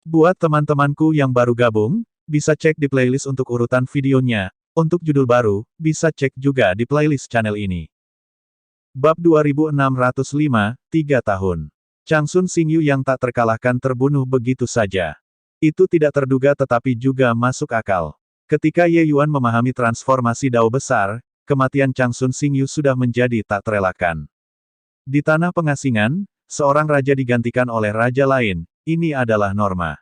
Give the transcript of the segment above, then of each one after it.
Buat teman-temanku yang baru gabung, bisa cek di playlist untuk urutan videonya. Untuk judul baru, bisa cek juga di playlist channel ini. Bab 2605, 3 tahun. Changsun Xingyu yang tak terkalahkan terbunuh begitu saja. Itu tidak terduga tetapi juga masuk akal. Ketika Ye Yuan memahami transformasi Dao besar, kematian Changsun Xingyu sudah menjadi tak terelakkan. Di tanah pengasingan, seorang raja digantikan oleh raja lain, ini adalah norma.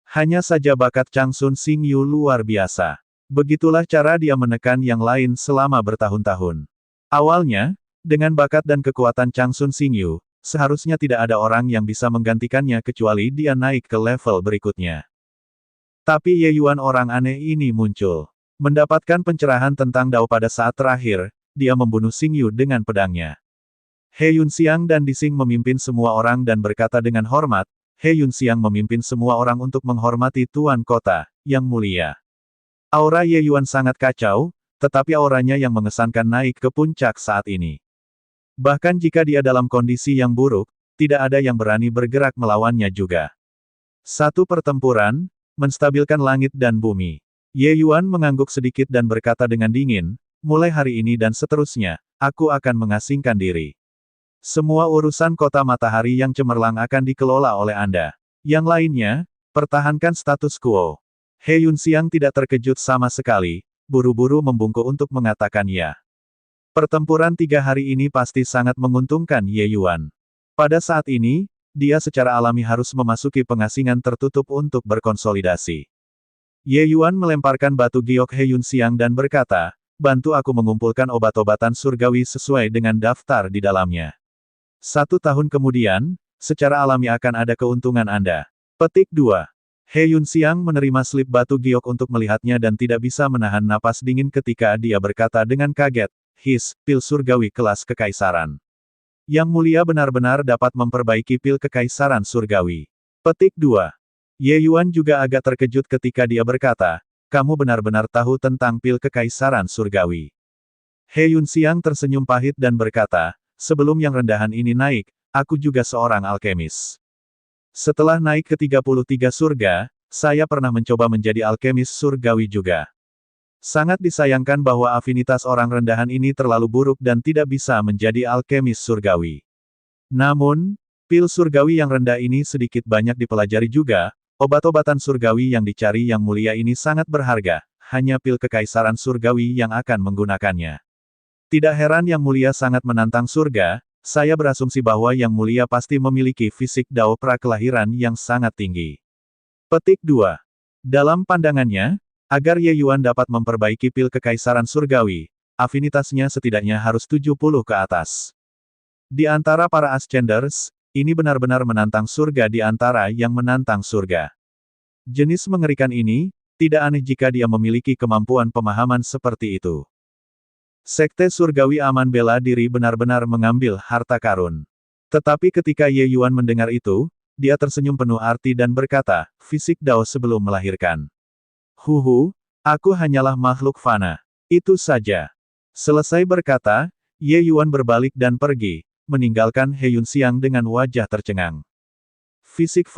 Hanya saja bakat Changsun Xingyu luar biasa. Begitulah cara dia menekan yang lain selama bertahun-tahun. Awalnya, dengan bakat dan kekuatan Changsun Xingyu, seharusnya tidak ada orang yang bisa menggantikannya kecuali dia naik ke level berikutnya. Tapi Ye Yuan orang aneh ini muncul. Mendapatkan pencerahan tentang Dao pada saat terakhir, dia membunuh Xingyu dengan pedangnya. He Yunxiang dan Dising memimpin semua orang dan berkata dengan hormat, He Yunxiang memimpin semua orang untuk menghormati Tuan Kota, yang mulia. Aura Ye Yuan sangat kacau, tetapi auranya yang mengesankan naik ke puncak saat ini. Bahkan jika dia dalam kondisi yang buruk, tidak ada yang berani bergerak melawannya juga. Satu pertempuran, menstabilkan langit dan bumi. Ye Yuan mengangguk sedikit dan berkata dengan dingin, mulai hari ini dan seterusnya, aku akan mengasingkan diri. Semua urusan kota matahari yang cemerlang akan dikelola oleh Anda. Yang lainnya, pertahankan status quo. He Yunxiang tidak terkejut sama sekali, buru-buru membungkuk untuk mengatakan ya. Pertempuran 3 hari ini pasti sangat menguntungkan Ye Yuan. Pada saat ini, dia secara alami harus memasuki pengasingan tertutup untuk berkonsolidasi. Ye Yuan melemparkan batu giok He Yunxiang dan berkata, bantu aku mengumpulkan obat-obatan surgawi sesuai dengan daftar di dalamnya. 1 tahun kemudian, secara alami akan ada keuntungan Anda. Petik 2. He Yunxiang menerima slip batu giok untuk melihatnya dan tidak bisa menahan napas dingin ketika dia berkata dengan kaget, pil surgawi kelas kekaisaran. Yang mulia benar-benar dapat memperbaiki pil kekaisaran surgawi. Petik 2. Ye Yuan juga agak terkejut ketika dia berkata, kamu benar-benar tahu tentang pil kekaisaran surgawi. He Yunxiang tersenyum pahit dan berkata, sebelum yang rendahan ini naik, aku juga seorang alkemis. Setelah naik ke 33 surga, saya pernah mencoba menjadi alkemis surgawi juga. Sangat disayangkan bahwa afinitas orang rendahan ini terlalu buruk dan tidak bisa menjadi alkemis surgawi. Namun, pil surgawi yang rendah ini sedikit banyak dipelajari juga, obat-obatan surgawi yang dicari yang mulia ini sangat berharga, hanya pil kekaisaran surgawi yang akan menggunakannya. Tidak heran yang mulia sangat menantang surga, saya berasumsi bahwa yang mulia pasti memiliki fisik Dao prakelahiran yang sangat tinggi. Petik 2. Dalam pandangannya, agar Ye Yuan dapat memperbaiki pil kekaisaran surgawi, afinitasnya setidaknya harus 70 ke atas. Di antara para ascenders, ini benar-benar menantang surga di antara yang menantang surga. Jenis mengerikan ini, tidak aneh jika dia memiliki kemampuan pemahaman seperti itu. Sekte surgawi aman bela diri benar-benar mengambil harta karun. Tetapi ketika Ye Yuan mendengar itu, dia tersenyum penuh arti dan berkata, fisik Dao sebelum melahirkan. Aku hanyalah makhluk fana. Itu saja. Selesai berkata, Ye Yuan berbalik dan pergi, meninggalkan He Yunxiang dengan wajah tercengang. Fisik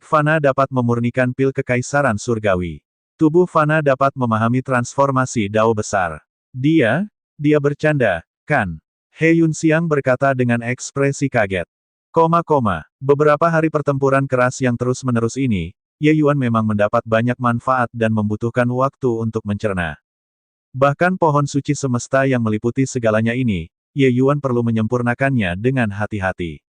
fana dapat memurnikan pil kekaisaran surgawi. Tubuh fana dapat memahami transformasi Dao besar. Dia bercanda, kan? He Yunxiang berkata dengan ekspresi kaget. Beberapa hari pertempuran keras yang terus-menerus ini, Ye Yuan memang mendapat banyak manfaat dan membutuhkan waktu untuk mencerna. Bahkan pohon suci semesta yang meliputi segalanya ini, Ye Yuan perlu menyempurnakannya dengan hati-hati.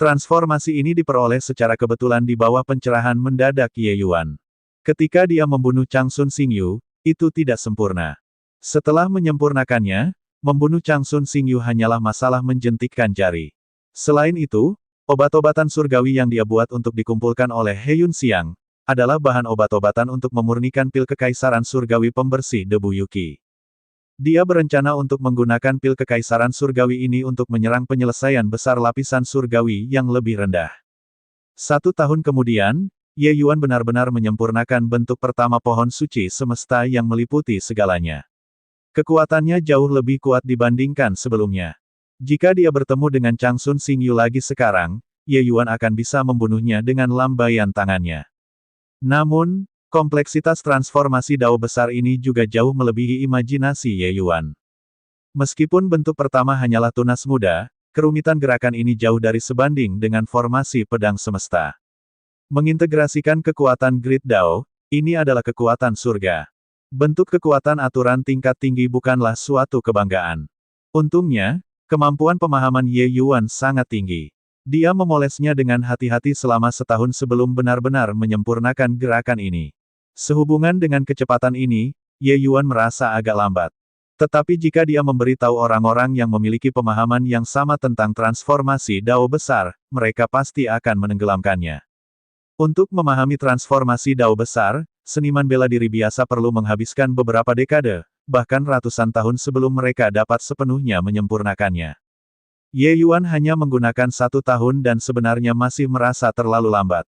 Transformasi ini diperoleh secara kebetulan di bawah pencerahan mendadak Ye Yuan. Ketika dia membunuh Changsun Xingyu, itu tidak sempurna. Setelah menyempurnakannya, membunuh Changsun Xingyu hanyalah masalah menjentikkan jari. Selain itu, obat-obatan surgawi yang dia buat untuk dikumpulkan oleh He Yunxiang, adalah bahan obat-obatan untuk memurnikan pil kekaisaran surgawi pembersih debu Yuki. Dia berencana untuk menggunakan pil kekaisaran surgawi ini untuk menyerang penyelesaian besar lapisan surgawi yang lebih rendah. 1 tahun kemudian, Ye Yuan benar-benar menyempurnakan bentuk pertama pohon suci semesta yang meliputi segalanya. Kekuatannya jauh lebih kuat dibandingkan sebelumnya. Jika dia bertemu dengan Changsun Xingyu lagi sekarang, Ye Yuan akan bisa membunuhnya dengan lambaian tangannya. Namun, kompleksitas transformasi Dao besar ini juga jauh melebihi imajinasi Ye Yuan. Meskipun bentuk pertama hanyalah tunas muda, kerumitan gerakan ini jauh dari sebanding dengan formasi pedang semesta. Mengintegrasikan kekuatan Great Dao, ini adalah kekuatan surga. Bentuk kekuatan aturan tingkat tinggi bukanlah suatu kebanggaan. Untungnya, kemampuan pemahaman Ye Yuan sangat tinggi. Dia memolesnya dengan hati-hati selama setahun sebelum benar-benar menyempurnakan gerakan ini. Sehubungan dengan kecepatan ini, Ye Yuan merasa agak lambat. Tetapi jika dia memberitahu orang-orang yang memiliki pemahaman yang sama tentang transformasi Dao besar, mereka pasti akan menenggelamkannya. Untuk memahami transformasi Dao besar, seniman bela diri biasa perlu menghabiskan beberapa dekade, bahkan ratusan tahun sebelum mereka dapat sepenuhnya menyempurnakannya. Ye Yuan hanya menggunakan 1 tahun dan sebenarnya masih merasa terlalu lambat.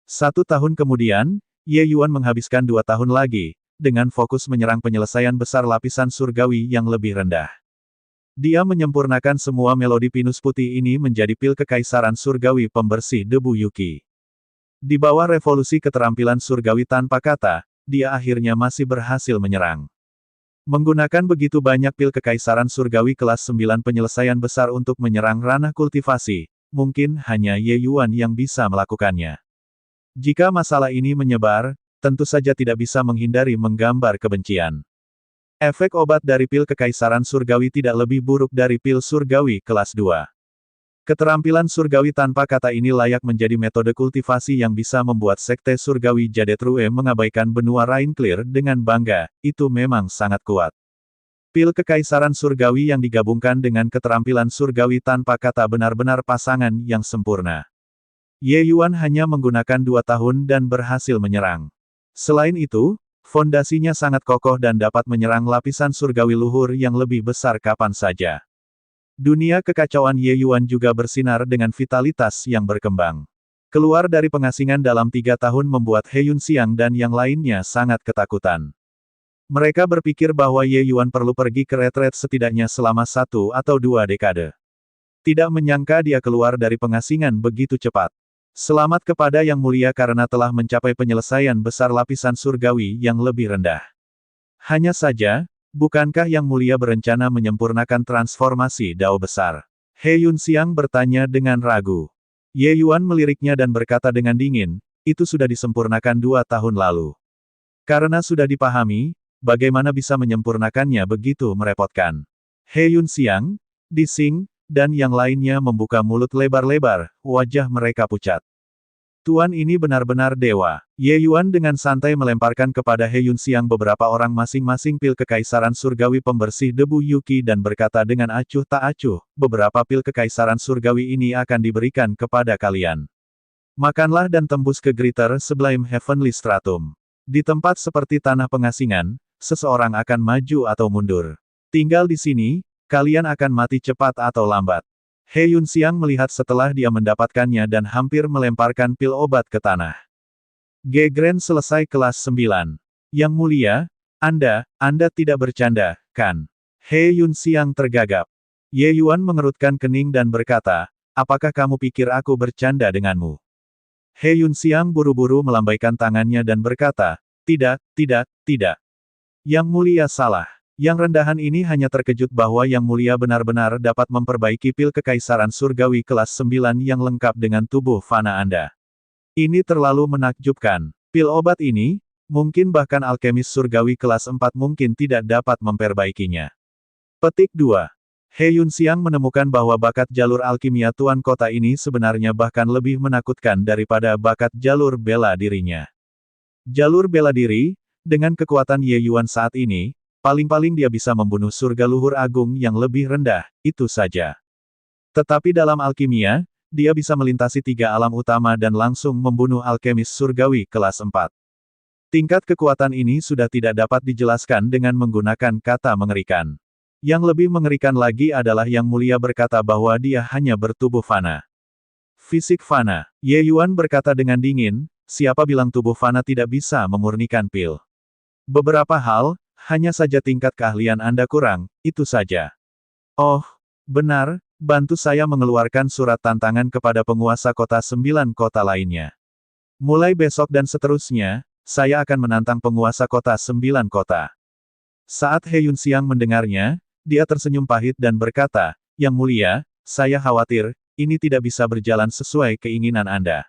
1 tahun kemudian, Ye Yuan menghabiskan 2 tahun lagi, dengan fokus menyerang penyelesaian besar lapisan surgawi yang lebih rendah. Dia menyempurnakan semua melodi pinus putih ini menjadi pil kekaisaran surgawi pembersih debu Yuki. Di bawah revolusi keterampilan surgawi tanpa kata, dia akhirnya masih berhasil menyerang. Menggunakan begitu banyak pil kekaisaran surgawi kelas 9 penyelesaian besar untuk menyerang ranah kultivasi, mungkin hanya Ye Yuan yang bisa melakukannya. Jika masalah ini menyebar, tentu saja tidak bisa menghindari menggambar kebencian. Efek obat dari pil kekaisaran surgawi tidak lebih buruk dari pil surgawi kelas 2. Keterampilan surgawi tanpa kata ini layak menjadi metode kultivasi yang bisa membuat sekte surgawi Jadet Rue mengabaikan benua Rainclear dengan bangga, itu memang sangat kuat. Pil kekaisaran surgawi yang digabungkan dengan keterampilan surgawi tanpa kata benar-benar pasangan yang sempurna. Ye Yuan hanya menggunakan 2 tahun dan berhasil menyerang. Selain itu, fondasinya sangat kokoh dan dapat menyerang lapisan surgawi luhur yang lebih besar kapan saja. Dunia kekacauan Ye Yuan juga bersinar dengan vitalitas yang berkembang. Keluar dari pengasingan dalam 3 tahun membuat He Yunxiang dan yang lainnya sangat ketakutan. Mereka berpikir bahwa Ye Yuan perlu pergi ke retret setidaknya selama 1 atau 2 dekade. Tidak menyangka dia keluar dari pengasingan begitu cepat. Selamat kepada Yang Mulia karena telah mencapai penyelesaian besar lapisan surgawi yang lebih rendah. Hanya saja, bukankah Yang Mulia berencana menyempurnakan transformasi Dao besar? He Yunxiang bertanya dengan ragu. Ye Yuan meliriknya dan berkata dengan dingin, itu sudah disempurnakan 2 tahun lalu. Karena sudah dipahami, bagaimana bisa menyempurnakannya begitu merepotkan. He Yunxiang, Dixing, dan yang lainnya membuka mulut lebar-lebar, wajah mereka pucat. Tuan ini benar-benar dewa. Ye Yuan dengan santai melemparkan kepada He Yunxiang beberapa orang masing-masing pil kekaisaran surgawi pembersih debu Yuki dan berkata dengan acuh tak acuh, beberapa pil kekaisaran surgawi ini akan diberikan kepada kalian. Makanlah dan tembus ke Greater Sublime Heavenly Stratum. Di tempat seperti tanah pengasingan, seseorang akan maju atau mundur. Tinggal di sini, kalian akan mati cepat atau lambat. He Yunxiang melihat setelah dia mendapatkannya dan hampir melemparkan pil obat ke tanah. Gegren selesai kelas 9. Yang Mulia, Anda tidak bercanda, kan? He Yunxiang tergagap. Ye Yuan mengerutkan kening dan berkata, apakah kamu pikir aku bercanda denganmu? He Yunxiang buru-buru melambaikan tangannya dan berkata, tidak. Yang Mulia salah. Yang rendahan ini hanya terkejut bahwa Yang Mulia benar-benar dapat memperbaiki pil kekaisaran surgawi kelas 9 yang lengkap dengan tubuh fana Anda. Ini terlalu menakjubkan. Pil obat ini, mungkin bahkan alkemis surgawi kelas 4 mungkin tidak dapat memperbaikinya. Petik 2. He Yunxiang menemukan bahwa bakat jalur alkimia tuan kota ini sebenarnya bahkan lebih menakutkan daripada bakat jalur bela dirinya. Jalur bela diri, dengan kekuatan Ye Yuan saat ini, paling-paling dia bisa membunuh surga luhur agung yang lebih rendah, itu saja. Tetapi dalam alkimia, dia bisa melintasi 3 alam utama dan langsung membunuh alkemis surgawi kelas 4. Tingkat kekuatan ini sudah tidak dapat dijelaskan dengan menggunakan kata mengerikan. Yang lebih mengerikan lagi adalah Yang Mulia berkata bahwa dia hanya bertubuh fana. Fisik fana. Ye Yuan berkata dengan dingin, siapa bilang tubuh fana tidak bisa memurnikan pil? Beberapa hal, hanya saja tingkat keahlian Anda kurang, itu saja. Oh, benar, bantu saya mengeluarkan surat tantangan kepada penguasa kota 9 kota lainnya. Mulai besok dan seterusnya, saya akan menantang penguasa kota 9 kota. Saat He Yunxiang mendengarnya, dia tersenyum pahit dan berkata, Yang Mulia, saya khawatir, ini tidak bisa berjalan sesuai keinginan Anda.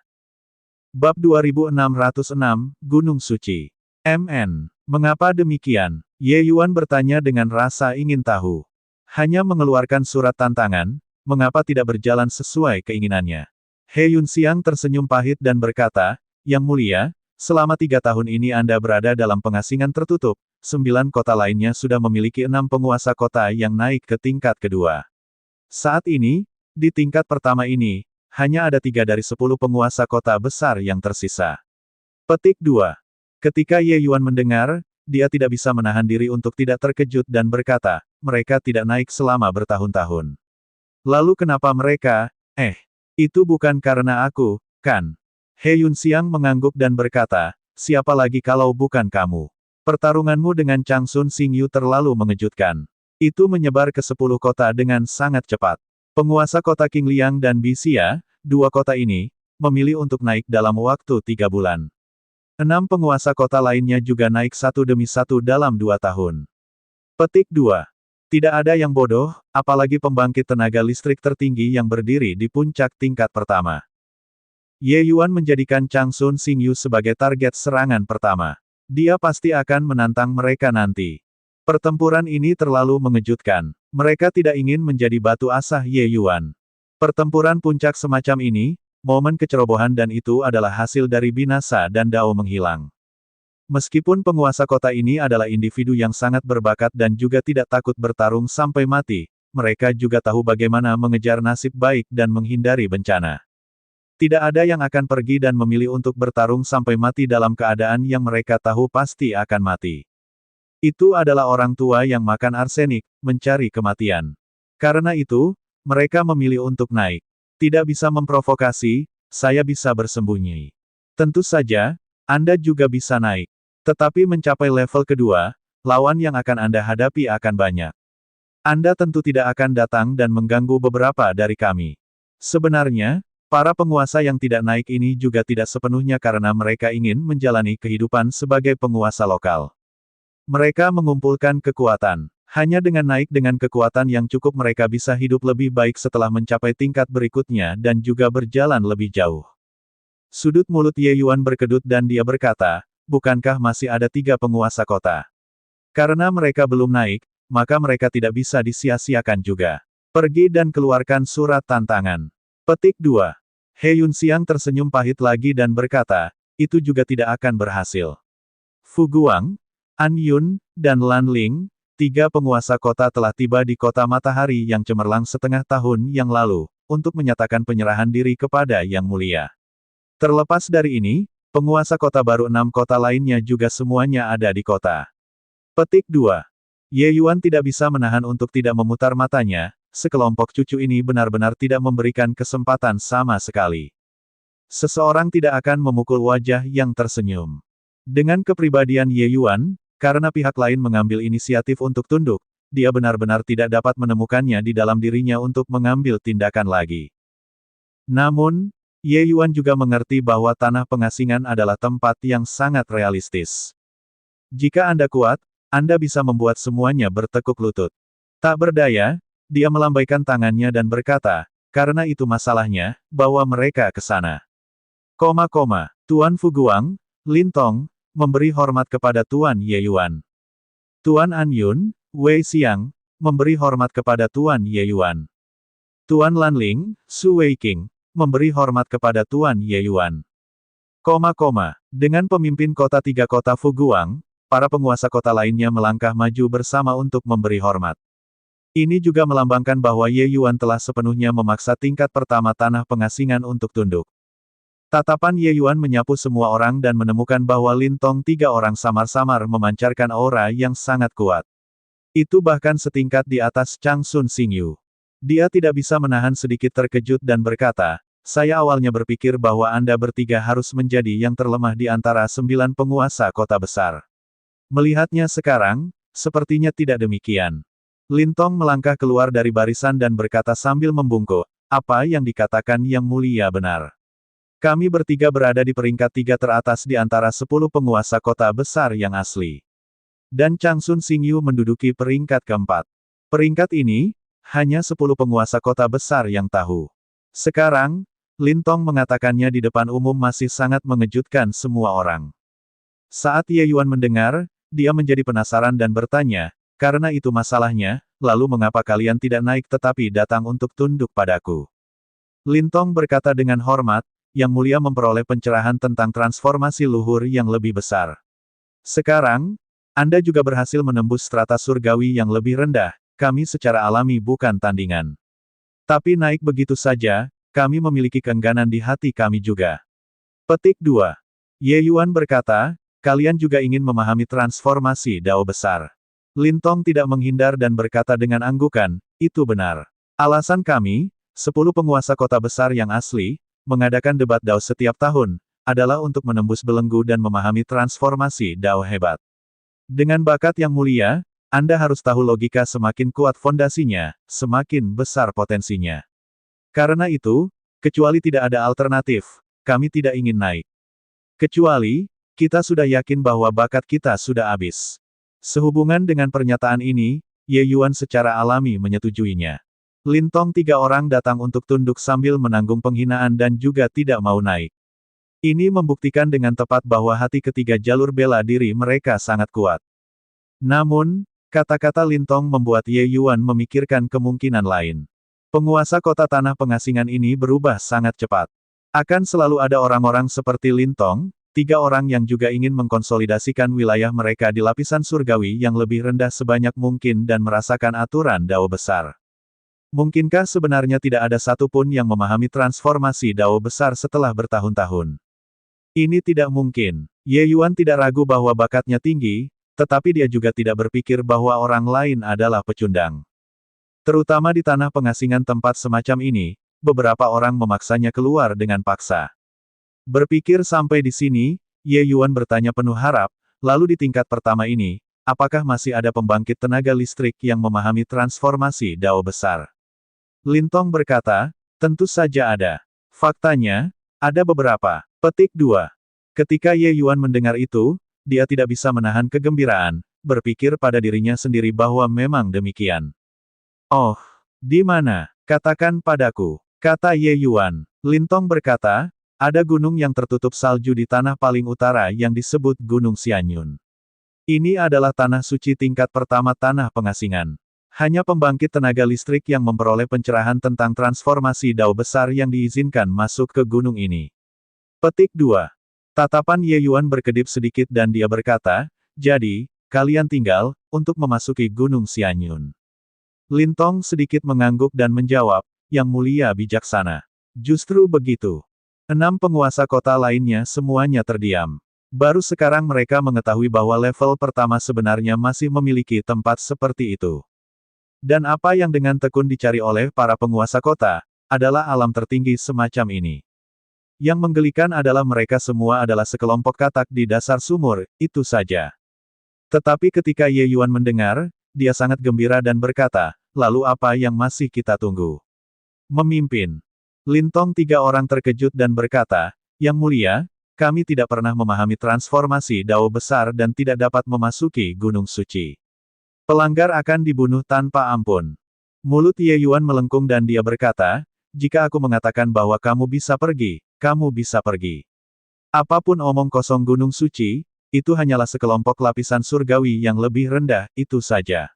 Bab 2606, Gunung Suci. MN. Mengapa demikian? Ye Yuan bertanya dengan rasa ingin tahu. Hanya mengeluarkan surat tantangan, mengapa tidak berjalan sesuai keinginannya? He Yunxiang tersenyum pahit dan berkata, Yang Mulia, selama 3 tahun ini Anda berada dalam pengasingan tertutup, 9 kota lainnya sudah memiliki 6 penguasa kota yang naik ke tingkat kedua. Saat ini, di tingkat pertama ini, hanya ada 3 dari 10 penguasa kota besar yang tersisa. Petik 2. Ketika Ye Yuan mendengar, dia tidak bisa menahan diri untuk tidak terkejut dan berkata, mereka tidak naik selama bertahun-tahun. Lalu kenapa mereka, itu bukan karena aku, kan? He Yunxiang mengangguk dan berkata, siapa lagi kalau bukan kamu? Pertarunganmu dengan Changsun Xingyu terlalu mengejutkan. Itu menyebar ke 10 kota dengan sangat cepat. Penguasa kota Qingliang dan Bixia, 2 kota ini, memilih untuk naik dalam waktu 3 bulan. 6 penguasa kota lainnya juga naik satu demi satu dalam 2 tahun. Petik 2. Tidak ada yang bodoh, apalagi pembangkit tenaga listrik tertinggi yang berdiri di puncak tingkat pertama. Ye Yuan menjadikan Changsun Xingyu sebagai target serangan pertama. Dia pasti akan menantang mereka nanti. Pertempuran ini terlalu mengejutkan. Mereka tidak ingin menjadi batu asah Ye Yuan. Pertempuran puncak semacam ini, momen kecerobohan dan itu adalah hasil dari binasa dan Dao menghilang. Meskipun penguasa kota ini adalah individu yang sangat berbakat dan juga tidak takut bertarung sampai mati, mereka juga tahu bagaimana mengejar nasib baik dan menghindari bencana. Tidak ada yang akan pergi dan memilih untuk bertarung sampai mati dalam keadaan yang mereka tahu pasti akan mati. Itu adalah orang tua yang makan arsenik, mencari kematian. Karena itu, mereka memilih untuk naik. Tidak bisa memprovokasi, saya bisa bersembunyi. Tentu saja, Anda juga bisa naik. Tetapi mencapai level kedua, lawan yang akan Anda hadapi akan banyak. Anda tentu tidak akan datang dan mengganggu beberapa dari kami. Sebenarnya, para penguasa yang tidak naik ini juga tidak sepenuhnya karena mereka ingin menjalani kehidupan sebagai penguasa lokal. Mereka mengumpulkan kekuatan. Hanya dengan naik dengan kekuatan yang cukup mereka bisa hidup lebih baik setelah mencapai tingkat berikutnya dan juga berjalan lebih jauh. Sudut mulut Ye Yuan berkedut dan dia berkata, bukankah masih ada 3 penguasa kota? Karena mereka belum naik, maka mereka tidak bisa disia-siakan juga. Pergi dan keluarkan surat tantangan. Petik 2. He Yunxiang tersenyum pahit lagi dan berkata, itu juga tidak akan berhasil. Fu Guang, An Yun, dan Lan Ling, 3 penguasa kota telah tiba di kota matahari yang cemerlang setengah tahun yang lalu, untuk menyatakan penyerahan diri kepada Yang Mulia. Terlepas dari ini, penguasa kota baru 6 kota lainnya juga semuanya ada di kota. Petik 2. Ye Yuan tidak bisa menahan untuk tidak memutar matanya, sekelompok cucu ini benar-benar tidak memberikan kesempatan sama sekali. Seseorang tidak akan memukul wajah yang tersenyum. Dengan kepribadian Ye Yuan, karena pihak lain mengambil inisiatif untuk tunduk, dia benar-benar tidak dapat menemukannya di dalam dirinya untuk mengambil tindakan lagi. Namun, Ye Yuan juga mengerti bahwa tanah pengasingan adalah tempat yang sangat realistis. Jika Anda kuat, Anda bisa membuat semuanya bertekuk lutut. Tak berdaya, dia melambaikan tangannya dan berkata, karena itu masalahnya, bawa mereka ke sana. Tuan Fu Guang, Lin Tong, memberi hormat kepada Tuan Ye Yuan. Tuan An Yun, Wei Xiang, memberi hormat kepada Tuan Ye Yuan. Tuan Lan Ling, Su Wei Qing, memberi hormat kepada Tuan Ye Yuan. Dengan pemimpin kota 3 kota Fu Guang, para penguasa kota lainnya melangkah maju bersama untuk memberi hormat. Ini juga melambangkan bahwa Ye Yuan telah sepenuhnya memaksa tingkat pertama tanah pengasingan untuk tunduk. Tatapan Ye Yuan menyapu semua orang dan menemukan bahwa Lin Tong 3 orang samar-samar memancarkan aura yang sangat kuat. Itu bahkan setingkat di atas Changsun Xingyu. Dia tidak bisa menahan sedikit terkejut dan berkata, saya awalnya berpikir bahwa Anda bertiga harus menjadi yang terlemah di antara 9 penguasa kota besar. Melihatnya sekarang, sepertinya tidak demikian. Lintong melangkah keluar dari barisan dan berkata sambil membungkuk, apa yang dikatakan Yang Mulia benar. Kami bertiga berada di peringkat 3 teratas di antara 10 penguasa kota besar yang asli. Dan Changsun Xingyu menduduki peringkat keempat. Peringkat ini, hanya 10 penguasa kota besar yang tahu. Sekarang, Lintong mengatakannya di depan umum masih sangat mengejutkan semua orang. Saat Ye Yuan mendengar, dia menjadi penasaran dan bertanya, karena itu masalahnya, lalu mengapa kalian tidak naik tetapi datang untuk tunduk padaku? Lintong berkata dengan hormat, Yang Mulia memperoleh pencerahan tentang transformasi luhur yang lebih besar. Sekarang, Anda juga berhasil menembus strata surgawi yang lebih rendah, kami secara alami bukan tandingan. Tapi naik begitu saja, kami memiliki keengganan di hati kami juga. Petik 2. Ye Yuan berkata, kalian juga ingin memahami transformasi Dao besar. Lintong tidak menghindar dan berkata dengan anggukan, itu benar. Alasan kami, 10 penguasa kota besar yang asli, mengadakan debat Dao setiap tahun, adalah untuk menembus belenggu dan memahami transformasi Dao hebat. Dengan bakat yang mulia, Anda harus tahu logika semakin kuat fondasinya, semakin besar potensinya. Karena itu, kecuali tidak ada alternatif, kami tidak ingin naik. Kecuali, kita sudah yakin bahwa bakat kita sudah habis. Sehubungan dengan pernyataan ini, Ye Yuan secara alami menyetujuinya. Lintong 3 orang datang untuk tunduk sambil menanggung penghinaan dan juga tidak mau naik. Ini membuktikan dengan tepat bahwa hati ketiga jalur bela diri mereka sangat kuat. Namun, kata-kata Lintong membuat Ye Yuan memikirkan kemungkinan lain. Penguasa kota tanah pengasingan ini berubah sangat cepat. Akan selalu ada orang-orang seperti Lintong, 3 orang yang juga ingin mengkonsolidasikan wilayah mereka di lapisan surgawi yang lebih rendah sebanyak mungkin dan merasakan aturan Dao besar. Mungkinkah sebenarnya tidak ada satupun yang memahami transformasi Dao besar setelah bertahun-tahun? Ini tidak mungkin. Ye Yuan tidak ragu bahwa bakatnya tinggi, tetapi dia juga tidak berpikir bahwa orang lain adalah pecundang. Terutama di tanah pengasingan tempat semacam ini, beberapa orang memaksanya keluar dengan paksa. Berpikir sampai di sini, Ye Yuan bertanya penuh harap, lalu di tingkat pertama ini, apakah masih ada pembangkit tenaga listrik yang memahami transformasi Dao besar? Lintong berkata, tentu saja ada. Faktanya, ada beberapa. Petik 2. Ketika Ye Yuan mendengar itu, dia tidak bisa menahan kegembiraan, berpikir pada dirinya sendiri bahwa memang demikian. Oh, di mana? Katakan padaku, kata Ye Yuan. Lintong berkata, ada gunung yang tertutup salju di tanah paling utara yang disebut Gunung Xianyun. Ini adalah tanah suci tingkat pertama tanah pengasingan. Hanya pembangkit tenaga listrik yang memperoleh pencerahan tentang transformasi Dao besar yang diizinkan masuk ke gunung ini. Petik 2. Tatapan Ye Yuan berkedip sedikit dan dia berkata, jadi, kalian tinggal, untuk memasuki Gunung Xianyun. Lintong sedikit mengangguk dan menjawab, Yang Mulia bijaksana. Justru begitu. 6 penguasa kota lainnya semuanya terdiam. Baru sekarang mereka mengetahui bahwa level pertama sebenarnya masih memiliki tempat seperti itu. Dan apa yang dengan tekun dicari oleh para penguasa kota, adalah alam tertinggi semacam ini. Yang menggelikan adalah mereka semua adalah sekelompok katak di dasar sumur, itu saja. Tetapi ketika Ye Yuan mendengar, dia sangat gembira dan berkata, lalu apa yang masih kita tunggu? Memimpin. Lintong 3 orang terkejut dan berkata, Yang Mulia, kami tidak pernah memahami transformasi Dao besar dan tidak dapat memasuki Gunung Suci. Pelanggar akan dibunuh tanpa ampun. Mulut Ye Yuan melengkung dan dia berkata, jika aku mengatakan bahwa kamu bisa pergi, kamu bisa pergi. Apapun omong kosong Gunung Suci, itu hanyalah sekelompok lapisan surgawi yang lebih rendah, itu saja.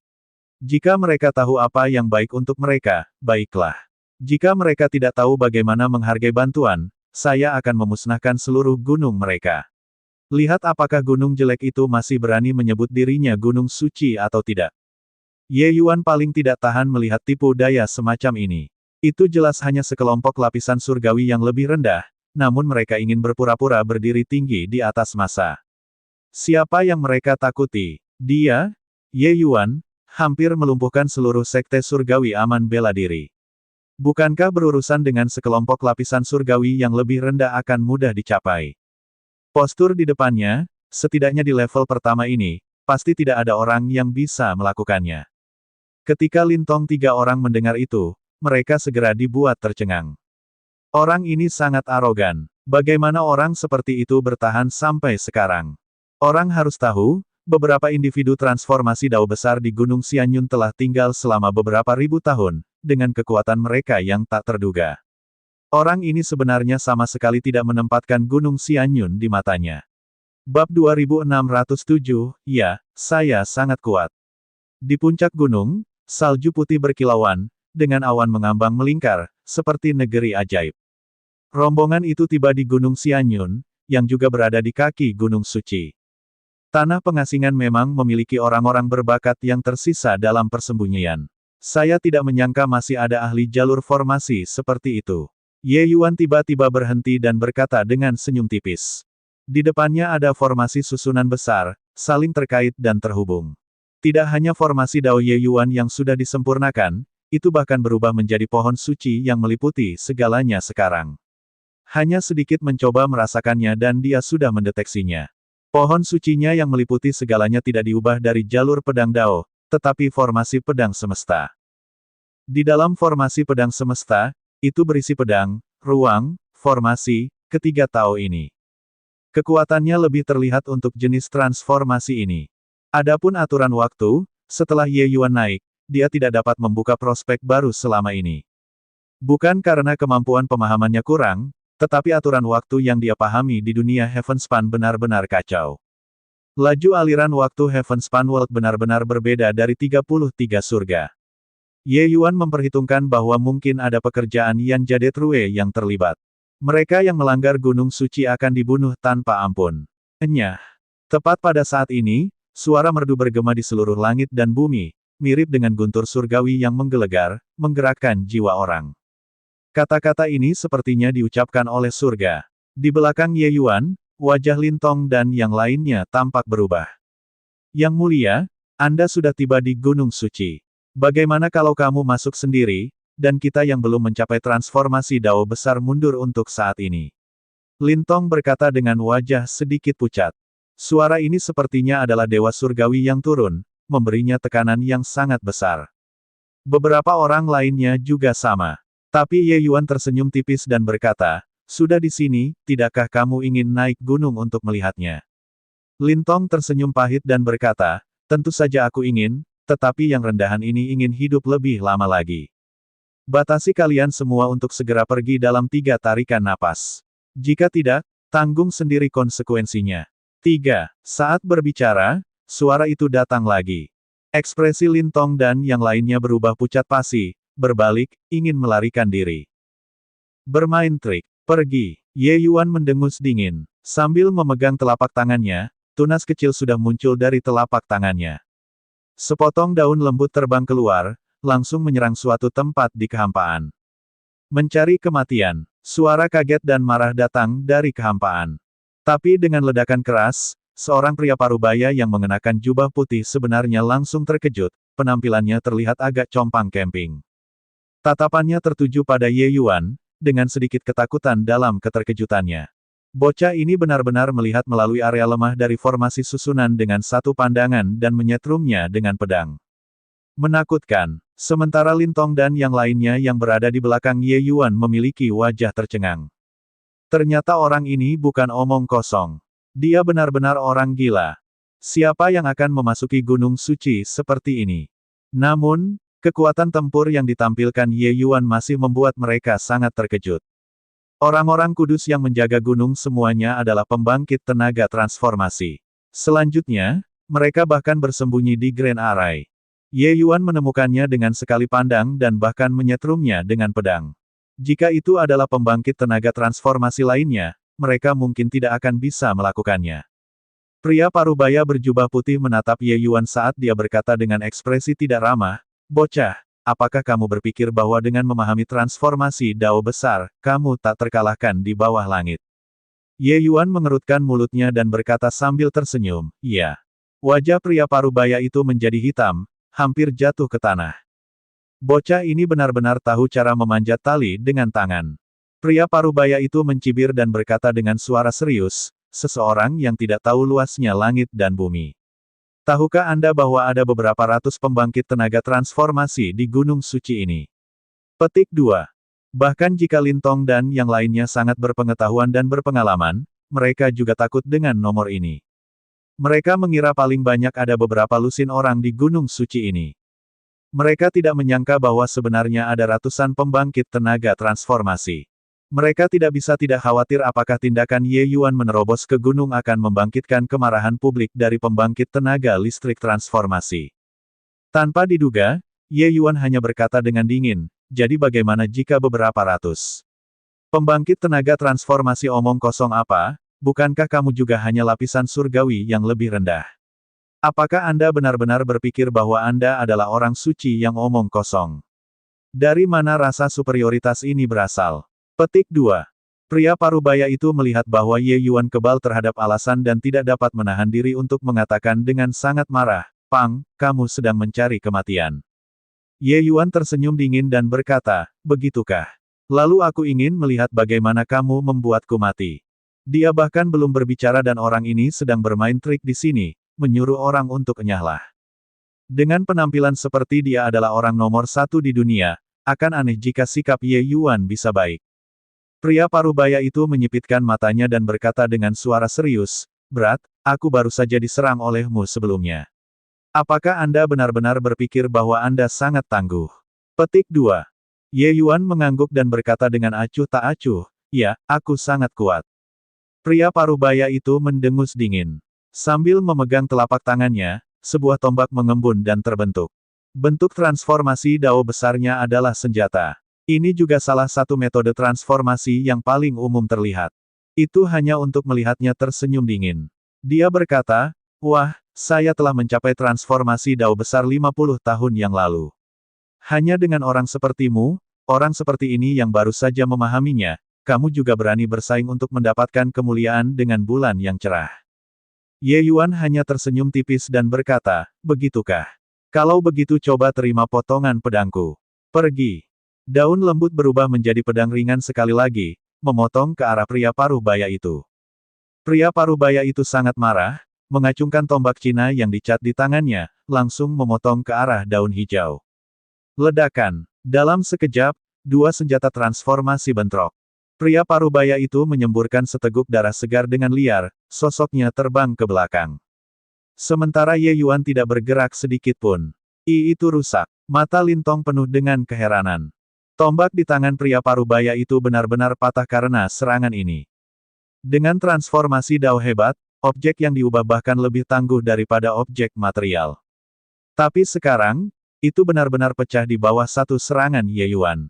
Jika mereka tahu apa yang baik untuk mereka, baiklah. Jika mereka tidak tahu bagaimana menghargai bantuan, saya akan memusnahkan seluruh gunung mereka. Lihat apakah gunung jelek itu masih berani menyebut dirinya gunung suci atau tidak. Ye Yuan paling tidak tahan melihat tipu daya semacam ini. Itu jelas hanya sekelompok lapisan surgawi yang lebih rendah, namun mereka ingin berpura-pura berdiri tinggi di atas massa. Siapa yang mereka takuti? Dia, Ye Yuan, hampir melumpuhkan seluruh sekte surgawi aman bela diri. Bukankah berurusan dengan sekelompok lapisan surgawi yang lebih rendah akan mudah dicapai? Postur di depannya, setidaknya di level pertama ini, pasti tidak ada orang yang bisa melakukannya. Ketika Lintong tiga orang mendengar itu, mereka segera dibuat tercengang. Orang ini sangat arogan. Bagaimana orang seperti itu bertahan sampai sekarang? Orang harus tahu, beberapa individu transformasi Dao besar di Gunung Xianyun telah tinggal selama beberapa ribu tahun, dengan kekuatan mereka yang tak terduga. Orang ini sebenarnya sama sekali tidak menempatkan Gunung Xianyun di matanya. Bab 2607, ya, saya sangat kuat. Di puncak gunung, salju putih berkilauan, dengan awan mengambang melingkar, seperti negeri ajaib. Rombongan itu tiba di Gunung Xianyun, yang juga berada di kaki Gunung Suci. Tanah pengasingan memang memiliki orang-orang berbakat yang tersisa dalam persembunyian. Saya tidak menyangka masih ada ahli jalur formasi seperti itu. Ye Yuan tiba-tiba berhenti dan berkata dengan senyum tipis. Di depannya ada formasi susunan besar, saling terkait dan terhubung. Tidak hanya formasi Dao Ye Yuan yang sudah disempurnakan, itu bahkan berubah menjadi pohon suci yang meliputi segalanya sekarang. Hanya sedikit mencoba merasakannya dan dia sudah mendeteksinya. Pohon sucinya yang meliputi segalanya tidak diubah dari jalur pedang Dao, tetapi formasi pedang semesta. Di dalam formasi pedang semesta, itu berisi pedang, ruang, formasi, ketiga Tao ini. Kekuatannya lebih terlihat untuk jenis transformasi ini. Adapun aturan waktu, setelah Ye Yuan naik, dia tidak dapat membuka prospek baru selama ini. Bukan karena kemampuan pemahamannya kurang, tetapi aturan waktu yang dia pahami di dunia Heavenspan benar-benar kacau. Laju aliran waktu Heavenspan World benar-benar berbeda dari 33 surga. Ye Yuan memperhitungkan bahwa mungkin ada pekerjaan Yan Jadetrue yang terlibat. Mereka yang melanggar Gunung Suci akan dibunuh tanpa ampun. Enyah. Tepat pada saat ini, suara merdu bergema di seluruh langit dan bumi, mirip dengan guntur surgawi yang menggelegar, menggerakkan jiwa orang. Kata-kata ini sepertinya diucapkan oleh surga. Di belakang Ye Yuan, wajah Lintong dan yang lainnya tampak berubah. Yang mulia, Anda sudah tiba di Gunung Suci. Bagaimana kalau kamu masuk sendiri, dan kita yang belum mencapai transformasi Dao besar mundur untuk saat ini? Lintong berkata dengan wajah sedikit pucat. Suara ini sepertinya adalah Dewa Surgawi yang turun, memberinya tekanan yang sangat besar. Beberapa orang lainnya juga sama. Tapi Ye Yuan tersenyum tipis dan berkata, sudah di sini, tidakkah kamu ingin naik gunung untuk melihatnya? Lintong tersenyum pahit dan berkata, tentu saja aku ingin, tetapi yang rendahan ini ingin hidup lebih lama lagi. Batasi kalian semua untuk segera pergi dalam 3 tarikan napas. Jika tidak, tanggung sendiri konsekuensinya. 3. Saat berbicara, suara itu datang lagi. Ekspresi Lintong dan yang lainnya berubah pucat pasi, berbalik, ingin melarikan diri. Bermain trik, pergi. Ye Yuan mendengus dingin. Sambil memegang telapak tangannya, tunas kecil sudah muncul dari telapak tangannya. Sepotong daun lembut terbang keluar, langsung menyerang suatu tempat di kehampaan. Mencari kematian. Suara kaget dan marah datang dari kehampaan. Tapi dengan ledakan keras, seorang pria parubaya yang mengenakan jubah putih sebenarnya langsung terkejut, penampilannya terlihat agak compang camping. Tatapannya tertuju pada Ye Yuan, dengan sedikit ketakutan dalam keterkejutannya. Bocah ini benar-benar melihat melalui area lemah dari formasi susunan dengan satu pandangan dan menyetrumnya dengan pedang. Menakutkan. Sementara Lintong dan yang lainnya yang berada di belakang Ye Yuan memiliki wajah tercengang. Ternyata orang ini bukan omong kosong. Dia benar-benar orang gila. Siapa yang akan memasuki Gunung Suci seperti ini? Namun, kekuatan tempur yang ditampilkan Ye Yuan masih membuat mereka sangat terkejut. Orang-orang kudus yang menjaga gunung semuanya adalah pembangkit tenaga transformasi. Selanjutnya, mereka bahkan bersembunyi di Grand Array. Ye Yuan menemukannya dengan sekali pandang dan bahkan menyetrumnya dengan pedang. Jika itu adalah pembangkit tenaga transformasi lainnya, mereka mungkin tidak akan bisa melakukannya. Pria parubaya berjubah putih menatap Ye Yuan saat dia berkata dengan ekspresi tidak ramah, "Bocah, apakah kamu berpikir bahwa dengan memahami transformasi Dao besar, kamu tak terkalahkan di bawah langit?" Ye Yuan mengerutkan mulutnya dan berkata sambil tersenyum, "Iya." Wajah pria parubaya itu menjadi hitam, hampir jatuh ke tanah. Bocah ini benar-benar tahu cara memanjat tali dengan tangan. Pria parubaya itu mencibir dan berkata dengan suara serius, seseorang yang tidak tahu luasnya langit dan bumi. Tahukah Anda bahwa ada beberapa ratus pembangkit tenaga transformasi di Gunung Suci ini? Petik 2. Bahkan jika Lintong dan yang lainnya sangat berpengetahuan dan berpengalaman, mereka juga takut dengan nomor ini. Mereka mengira paling banyak ada beberapa lusin orang di Gunung Suci ini. Mereka tidak menyangka bahwa sebenarnya ada ratusan pembangkit tenaga transformasi. Mereka tidak bisa tidak khawatir apakah tindakan Ye Yuan menerobos ke gunung akan membangkitkan kemarahan publik dari pembangkit tenaga listrik transformasi. Tanpa diduga, Ye Yuan hanya berkata dengan dingin, jadi bagaimana jika beberapa ratus pembangkit tenaga transformasi omong kosong apa, bukankah kamu juga hanya lapisan surgawi yang lebih rendah? Apakah Anda benar-benar berpikir bahwa Anda adalah orang suci yang omong kosong? Dari mana rasa superioritas ini berasal? Petik 2. Pria parubaya itu melihat bahwa Ye Yuan kebal terhadap alasan dan tidak dapat menahan diri untuk mengatakan dengan sangat marah, "Pang, kamu sedang mencari kematian." Ye Yuan tersenyum dingin dan berkata, "Begitukah? Lalu aku ingin melihat bagaimana kamu membuatku mati." Dia bahkan belum berbicara dan orang ini sedang bermain trik di sini, menyuruh orang untuk enyahlah. Dengan penampilan seperti dia adalah orang nomor satu di dunia, akan aneh jika sikap Ye Yuan bisa baik. Pria parubaya itu menyipitkan matanya dan berkata dengan suara serius, "Berat, aku baru saja diserang olehmu sebelumnya. Apakah Anda benar-benar berpikir bahwa Anda sangat tangguh?" Petik 2. Ye Yuan mengangguk dan berkata dengan acuh tak acuh, "Ya, aku sangat kuat." Pria parubaya itu mendengus dingin. Sambil memegang telapak tangannya, sebuah tombak mengembun dan terbentuk. Bentuk transformasi dao besarnya adalah senjata. Ini juga salah satu metode transformasi yang paling umum terlihat. Itu hanya untuk melihatnya tersenyum dingin. Dia berkata, "Wah, saya telah mencapai transformasi dao besar 50 tahun yang lalu. Hanya dengan orang sepertimu, orang seperti ini yang baru saja memahaminya, kamu juga berani bersaing untuk mendapatkan kemuliaan dengan bulan yang cerah." Ye Yuan hanya tersenyum tipis dan berkata, "Begitukah? Kalau begitu coba terima potongan pedangku. Pergi." Daun lembut berubah menjadi pedang ringan sekali lagi, memotong ke arah pria parubaya itu. Pria parubaya itu sangat marah, mengacungkan tombak Cina yang dicat di tangannya, langsung memotong ke arah daun hijau. Ledakan. Dalam sekejap, dua senjata transformasi bentrok. Pria parubaya itu menyemburkan seteguk darah segar dengan liar, sosoknya terbang ke belakang. Sementara Ye Yuan tidak bergerak sedikit pun. Itu rusak. Mata Lintong penuh dengan keheranan. Tombak di tangan pria parubaya itu benar-benar patah karena serangan ini. Dengan transformasi dao hebat, objek yang diubah bahkan lebih tangguh daripada objek material. Tapi sekarang, itu benar-benar pecah di bawah satu serangan Ye Yuan.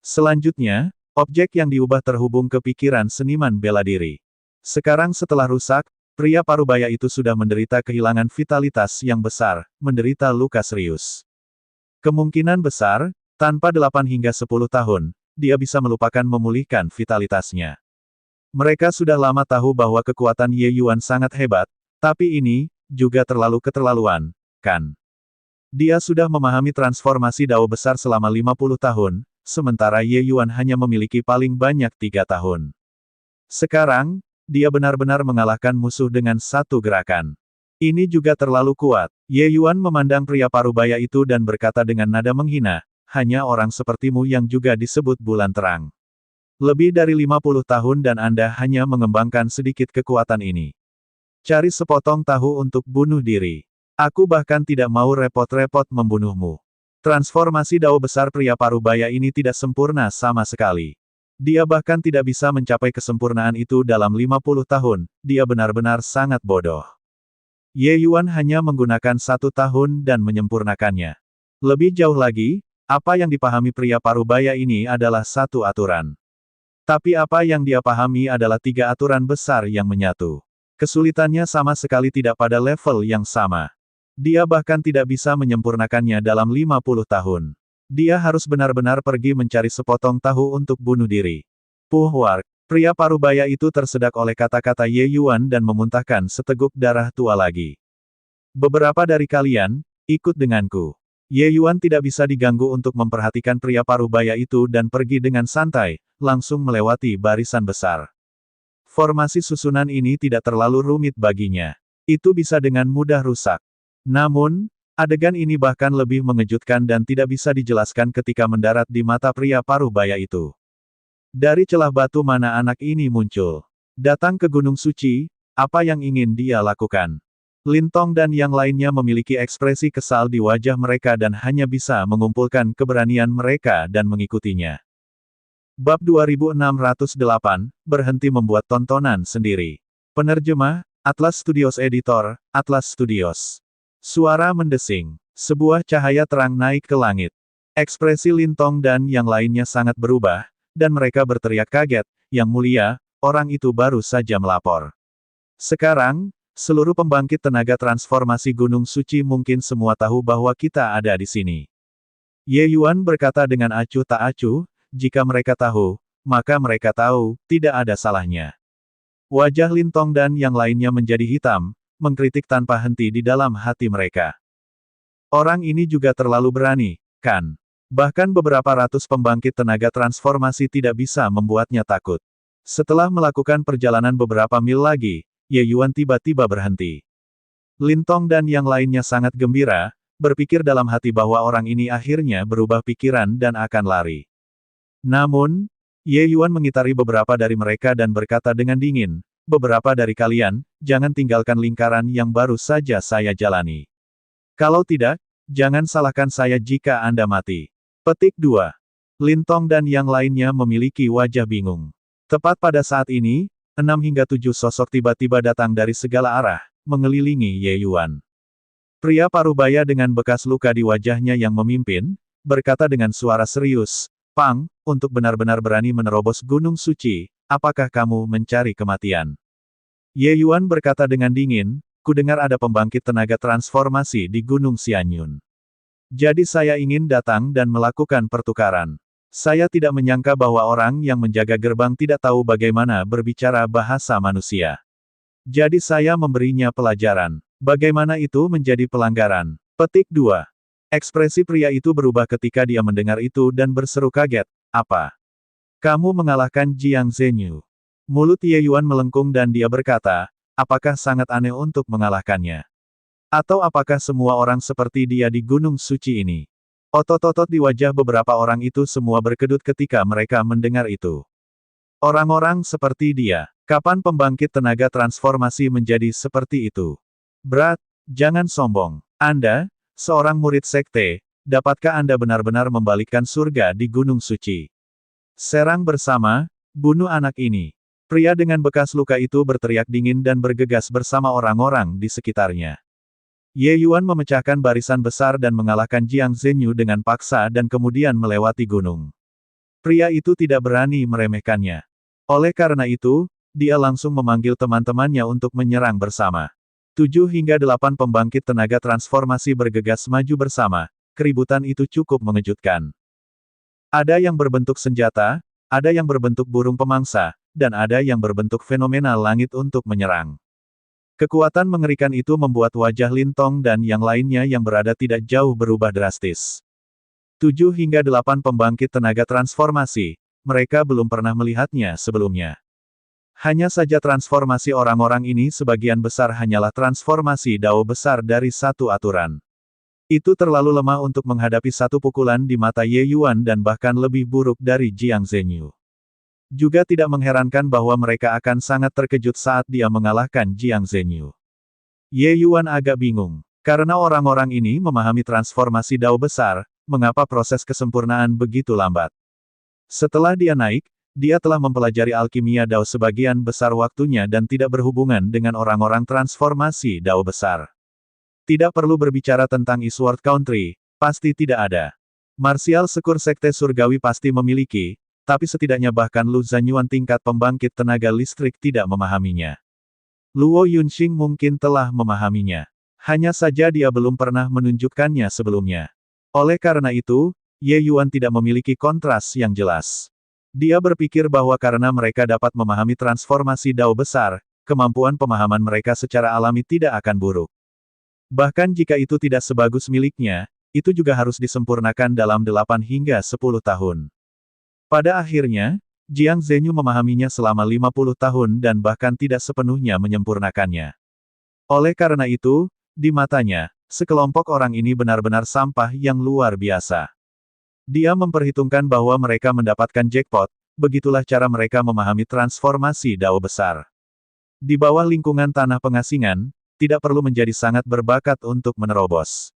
Selanjutnya, objek yang diubah terhubung ke pikiran seniman bela diri. Sekarang setelah rusak, pria parubaya itu sudah menderita kehilangan vitalitas yang besar, menderita luka serius. Kemungkinan besar, tanpa 8 hingga 10 tahun, dia bisa melupakan memulihkan vitalitasnya. Mereka sudah lama tahu bahwa kekuatan Ye Yuan sangat hebat, tapi ini, juga terlalu keterlaluan, kan? Dia sudah memahami transformasi dao besar selama 50 tahun, sementara Ye Yuan hanya memiliki paling banyak 3 tahun. Sekarang, dia benar-benar mengalahkan musuh dengan satu gerakan. Ini juga terlalu kuat. Ye Yuan memandang pria parubaya itu dan berkata dengan nada menghina, "Hanya orang sepertimu yang juga disebut bulan terang. Lebih dari 50 tahun dan Anda hanya mengembangkan sedikit kekuatan ini. Cari sepotong tahu untuk bunuh diri. Aku bahkan tidak mau repot-repot membunuhmu." Transformasi dao besar pria parubaya ini tidak sempurna sama sekali. Dia bahkan tidak bisa mencapai kesempurnaan itu dalam 50 tahun, dia benar-benar sangat bodoh. Ye Yuan hanya menggunakan 1 tahun dan menyempurnakannya. Lebih jauh lagi, apa yang dipahami pria parubaya ini adalah satu aturan. Tapi apa yang dia pahami adalah 3 aturan besar yang menyatu. Kesulitannya sama sekali tidak pada level yang sama. Dia bahkan tidak bisa menyempurnakannya dalam 50 tahun. Dia harus benar-benar pergi mencari sepotong tahu untuk bunuh diri. Puh Wark. Pria parubaya itu tersedak oleh kata-kata Ye Yuan dan memuntahkan seteguk darah tua lagi. "Beberapa dari kalian, ikut denganku." Ye Yuan tidak bisa diganggu untuk memperhatikan pria parubaya itu dan pergi dengan santai, langsung melewati barisan besar. Formasi susunan ini tidak terlalu rumit baginya. Itu bisa dengan mudah rusak. Namun, adegan ini bahkan lebih mengejutkan dan tidak bisa dijelaskan ketika mendarat di mata pria paruh baya itu. Dari celah batu mana anak ini muncul? Datang ke Gunung Suci, apa yang ingin dia lakukan? Lintong dan yang lainnya memiliki ekspresi kesal di wajah mereka dan hanya bisa mengumpulkan keberanian mereka dan mengikutinya. Bab 2608, berhenti membuat tontonan sendiri. Penerjemah, Atlas Studios Editor, Atlas Studios. Suara mendesing. Sebuah cahaya terang naik ke langit. Ekspresi Lintong dan yang lainnya sangat berubah, dan mereka berteriak kaget, "Yang mulia, orang itu baru saja melapor." Sekarang, seluruh pembangkit tenaga transformasi Gunung Suci mungkin semua tahu bahwa kita ada di sini. Ye Yuan berkata dengan acuh tak acuh, jika mereka tahu, maka mereka tahu, tidak ada salahnya. Wajah Lintong dan yang lainnya menjadi hitam, mengkritik tanpa henti di dalam hati mereka. Orang ini juga terlalu berani, kan? Bahkan beberapa ratus pembangkit tenaga transformasi tidak bisa membuatnya takut. Setelah melakukan perjalanan beberapa mil lagi, Ye Yuan tiba-tiba berhenti. Lintong dan yang lainnya sangat gembira, berpikir dalam hati bahwa orang ini akhirnya berubah pikiran dan akan lari. Namun, Ye Yuan mengitari beberapa dari mereka dan berkata dengan dingin, "Beberapa dari kalian, jangan tinggalkan lingkaran yang baru saja saya jalani. Kalau tidak, jangan salahkan saya jika Anda mati." Petik 2. Lintong dan yang lainnya memiliki wajah bingung. Tepat pada saat ini, 6 hingga 7 sosok tiba-tiba datang dari segala arah, mengelilingi Ye Yuan. Pria parubaya dengan bekas luka di wajahnya yang memimpin, berkata dengan suara serius, "Pang, untuk benar-benar berani menerobos Gunung Suci, apakah kamu mencari kematian?" Ye Yuan berkata dengan dingin, "Kudengar ada pembangkit tenaga transformasi di Gunung Xianyun. Jadi saya ingin datang dan melakukan pertukaran. Saya tidak menyangka bahwa orang yang menjaga gerbang tidak tahu bagaimana berbicara bahasa manusia. Jadi saya memberinya pelajaran. Bagaimana itu menjadi pelanggaran?" Petik 2. Ekspresi pria itu berubah ketika dia mendengar itu dan berseru kaget, "Apa? Kamu mengalahkan Jiang Zhenyu?" Mulut Ye Yuan melengkung dan dia berkata, "Apakah sangat aneh untuk mengalahkannya? Atau apakah semua orang seperti dia di Gunung Suci ini?" Otot-otot di wajah beberapa orang itu semua berkedut ketika mereka mendengar itu. Orang-orang seperti dia, kapan pembangkit tenaga transformasi menjadi seperti itu? Berat, jangan sombong. Anda, seorang murid sekte, dapatkah Anda benar-benar membalikkan surga di Gunung Suci? Serang bersama, bunuh anak ini. Pria dengan bekas luka itu berteriak dingin dan bergegas bersama orang-orang di sekitarnya. Ye Yuan memecahkan barisan besar dan mengalahkan Jiang Zhenyu dengan paksa dan kemudian melewati gunung. Pria itu tidak berani meremehkannya. Oleh karena itu, dia langsung memanggil teman-temannya untuk menyerang bersama. 7 hingga 8 pembangkit tenaga transformasi bergegas maju bersama, keributan itu cukup mengejutkan. Ada yang berbentuk senjata, ada yang berbentuk burung pemangsa, dan ada yang berbentuk fenomena langit untuk menyerang. Kekuatan mengerikan itu membuat wajah Lintong dan yang lainnya yang berada tidak jauh berubah drastis. 7 hingga 8 pembangkit tenaga transformasi, mereka belum pernah melihatnya sebelumnya. Hanya saja transformasi orang-orang ini sebagian besar hanyalah transformasi dao besar dari satu aturan. Itu terlalu lemah untuk menghadapi satu pukulan di mata Ye Yuan dan bahkan lebih buruk dari Jiang Zhenyu. Juga tidak mengherankan bahwa mereka akan sangat terkejut saat dia mengalahkan Jiang Zhenyu. Ye Yuan agak bingung. Karena orang-orang ini memahami transformasi dao besar, mengapa proses kesempurnaan begitu lambat? Setelah dia naik, dia telah mempelajari alkimia dao sebagian besar waktunya dan tidak berhubungan dengan orang-orang transformasi dao besar. Tidak perlu berbicara tentang Eastward Country, pasti tidak ada. Martial Sekur Sekte Surgawi pasti memiliki, tapi setidaknya bahkan Lu Zanyuan tingkat pembangkit tenaga listrik tidak memahaminya. Luo Yunxing mungkin telah memahaminya. Hanya saja dia belum pernah menunjukkannya sebelumnya. Oleh karena itu, Ye Yuan tidak memiliki kontras yang jelas. Dia berpikir bahwa karena mereka dapat memahami transformasi dao besar, kemampuan pemahaman mereka secara alami tidak akan buruk. Bahkan jika itu tidak sebagus miliknya, itu juga harus disempurnakan dalam 8 hingga 10 tahun. Pada akhirnya, Jiang Zhenyu memahaminya selama 50 tahun dan bahkan tidak sepenuhnya menyempurnakannya. Oleh karena itu, di matanya, sekelompok orang ini benar-benar sampah yang luar biasa. Dia memperhitungkan bahwa mereka mendapatkan jackpot, begitulah cara mereka memahami transformasi Dao besar. Di bawah lingkungan tanah pengasingan, tidak perlu menjadi sangat berbakat untuk menerobos.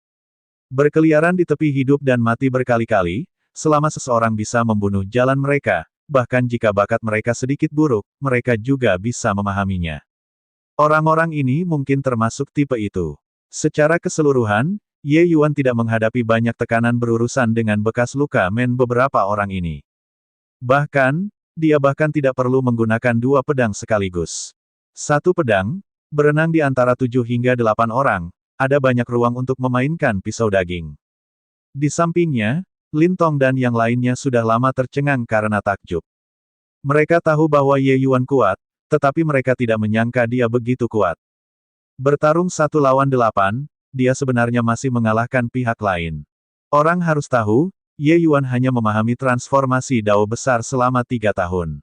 Berkeliaran di tepi hidup dan mati berkali-kali, selama seseorang bisa membunuh jalan mereka, bahkan jika bakat mereka sedikit buruk, mereka juga bisa memahaminya. Orang-orang ini mungkin termasuk tipe itu. Secara keseluruhan, Ye Yuan tidak menghadapi banyak tekanan berurusan dengan bekas luka beberapa orang ini. Bahkan, dia bahkan tidak perlu menggunakan 2 pedang sekaligus. 1 pedang, berenang di antara 7 hingga 8 orang, ada banyak ruang untuk memainkan pisau daging. Di sampingnya, Lin Tong dan yang lainnya sudah lama tercengang karena takjub. Mereka tahu bahwa Ye Yuan kuat, tetapi mereka tidak menyangka dia begitu kuat. Bertarung 1 lawan 8, dia sebenarnya masih mengalahkan pihak lain. Orang harus tahu, Ye Yuan hanya memahami transformasi Dao besar selama 3 tahun.